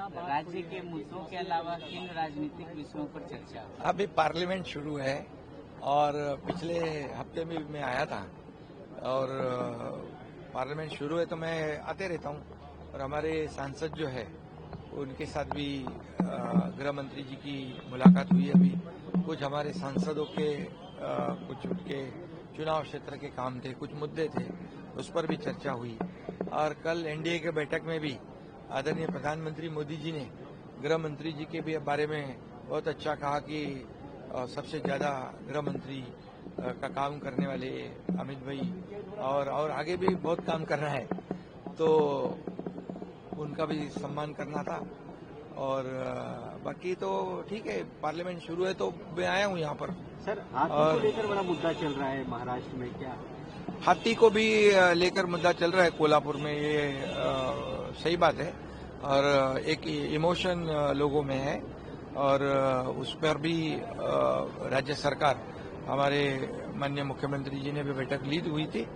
राज्य के मुद्दों के अलावा किन राजनीतिक विषयों पर चर्चा? अभी पार्लियामेंट शुरू है और पिछले हफ्ते में मैं आया था और पार्लियामेंट शुरू है तो मैं आते रहता हूँ और हमारे सांसद जो है उनके साथ भी गृह मंत्री जी की मुलाकात हुई। अभी कुछ हमारे सांसदों के कुछ उनके चुनाव क्षेत्र के काम थे, कुछ मुद्दे थे, उस पर भी चर्चा हुई। और कल एनडीए के बैठक में भी आदरणीय प्रधानमंत्री मोदी जी ने गृह मंत्री जी के भी बारे में बहुत अच्छा कहा कि सबसे ज्यादा गृह मंत्री का काम करने वाले अमित भाई और आगे भी बहुत काम करना है, तो उनका भी सम्मान करना था। और बाकी तो ठीक है, पार्लियामेंट शुरू है तो मैं आया हूँ यहाँ पर। सर, हाथी को लेकर बड़ा मुद्दा चल रहा है महाराष्ट्र में, क्या हाथी को भी लेकर मुद्दा चल रहा है कोल्हापुर में, ये सही बात है और एक इमोशन लोगों में है और उस पर भी राज्य सरकार, हमारे माननीय मुख्यमंत्री जी ने भी बैठक ली हुई थी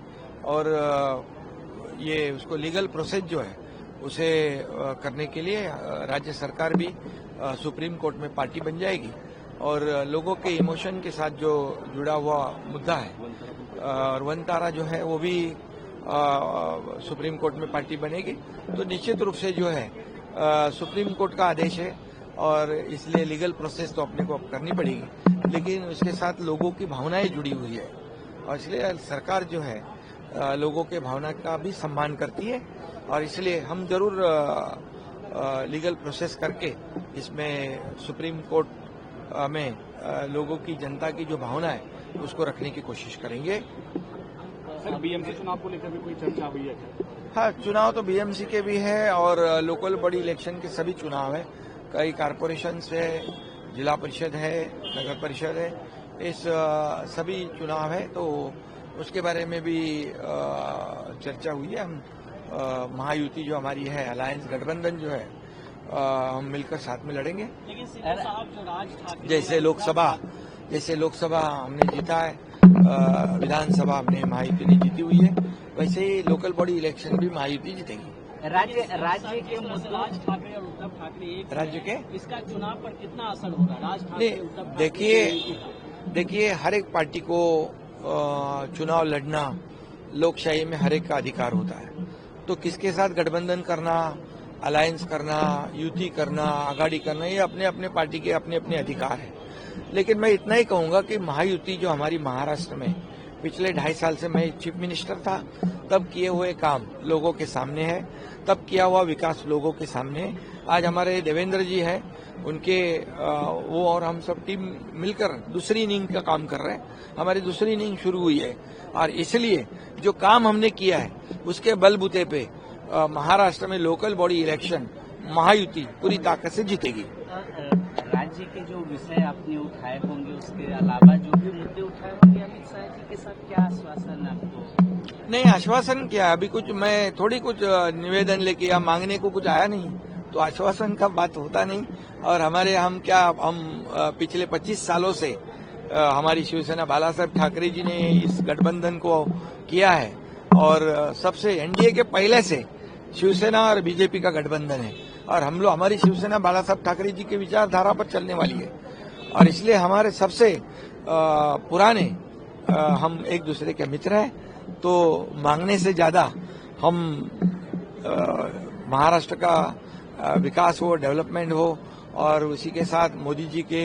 और ये उसको लीगल प्रोसेस जो है उसे करने के लिए राज्य सरकार भी सुप्रीम कोर्ट में पार्टी बन जाएगी और लोगों के इमोशन के साथ जो जुड़ा हुआ मुद्दा है और वनतारा जो है वो भी सुप्रीम कोर्ट में पार्टी बनेगी। तो निश्चित रूप से जो है सुप्रीम कोर्ट का आदेश है और इसलिए लीगल प्रोसेस तो अपने को अब करनी पड़ेगी, लेकिन उसके साथ लोगों की भावनाएं जुड़ी हुई है और इसलिए सरकार जो है लोगों के भावना का भी सम्मान करती है और इसलिए हम जरूर लीगल प्रोसेस करके इसमें सुप्रीम कोर्ट में लोगों की, जनता की जो भावना है उसको रखने की कोशिश करेंगे। सर, बीएमसी चुनाव को लेकर भी कोई चर्चा हुई है? हाँ, चुनाव तो बीएमसी के भी है और लोकल बॉडी इलेक्शन के सभी चुनाव है, कई कारपोरेशन से, जिला परिषद है, नगर परिषद है, इस सभी चुनाव है तो उसके बारे में भी चर्चा हुई है। हम महायुति जो हमारी है, अलायंस गठबंधन जो है, हम मिलकर साथ में लड़ेंगे। लेकिन साहब जो राज ठाकरे जैसे लोकसभा हमने जीता है, विधानसभा हमने महायुति ने जीती हुई है, वैसे ही लोकल बॉडी इलेक्शन भी महायुति जीतेगी। राज्य के मुद्दों, राज ठाकरे और उद्धव ठाकरे एक राज्य के इसका चुनाव पर कितना असर होगा? राज ठाकरे, उद्धव ठाकरे, देखिए हर एक पार्टी को चुनाव लड़ना, लोकशाही में हर एक का अधिकार होता है, तो किसके साथ गठबंधन करना, अलायंस करना, युति करना, आगाड़ी करना, ये अपने अपने पार्टी के अपने अपने अधिकार है। लेकिन मैं इतना ही कहूंगा कि महायुति जो हमारी महाराष्ट्र में पिछले 2.5 साल से मैं चीफ मिनिस्टर था, तब किए हुए काम लोगों के सामने है, तब किया हुआ विकास लोगों के सामने है। आज हमारे देवेंद्र जी है, उनके वो और हम सब टीम मिलकर दूसरी इनिंग का काम कर रहे हैं। हमारी दूसरी इनिंग शुरू हुई है और इसलिए जो काम हमने किया है उसके बलबूते पे महाराष्ट्र में लोकल बॉडी इलेक्शन महायुति पूरी ताकत से जीतेगी। राज्य के जो विषय आपने उठाए होंगे, उसके अलावा जो भी मुद्दे उठाए होंगे, अमित शाह जी के साथ क्या आश्वासन आपको? नहीं, आश्वासन क्या, अभी कुछ मैं थोड़ी कुछ निवेदन लेके या मांगने को कुछ आया नहीं, तो आश्वासन का बात होता नहीं। और हम पिछले 25 सालों से हमारी शिवसेना बाला साहब ठाकरे जी ने इस गठबंधन को किया है और सबसे एनडीए के पहले से शिवसेना और बीजेपी का गठबंधन है और हमारी शिवसेना बाला साहब ठाकरे जी की विचारधारा पर चलने वाली है और इसलिए हमारे सबसे पुराने हम एक दूसरे के मित्र हैं। तो मांगने से ज्यादा हम महाराष्ट्र का विकास हो, डेवलपमेंट हो और उसी के साथ मोदी जी के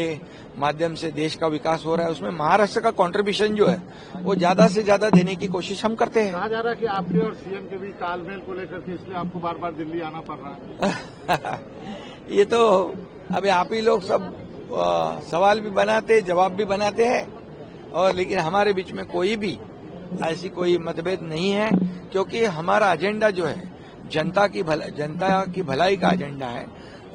माध्यम से देश का विकास हो रहा है, उसमें महाराष्ट्र का कंट्रीब्यूशन जो है वो ज्यादा से ज्यादा देने की कोशिश हम करते हैं। कहा जा रहा है कि आपके और सीएम के बीच तालमेल को लेकर के इसलिए आपको बार बार दिल्ली आना पड़ रहा है। ये तो अभी आप ही लोग सब सवाल भी बनाते, जवाब भी बनाते हैं और लेकिन हमारे बीच में कोई भी ऐसी कोई मतभेद नहीं है, क्योंकि हमारा एजेंडा जो है जनता की भलाई का एजेंडा है,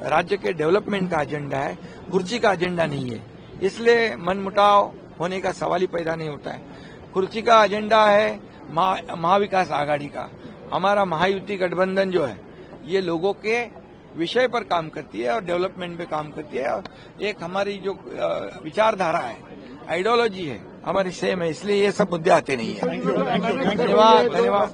राज्य के डेवलपमेंट का एजेंडा है, कुर्सी का एजेंडा नहीं है। इसलिए मनमुटाव होने का सवाल ही पैदा नहीं होता है। कुर्सी का एजेंडा है महाविकास आघाड़ी का, हमारा महायुति गठबंधन जो है ये लोगों के विषय पर काम करती है और डेवलपमेंट पे काम करती है और एक हमारी जो विचारधारा है, आइडियोलॉजी है, हमारी सेम है, इसलिए ये सब मुद्दे आते नहीं है। धन्यवाद।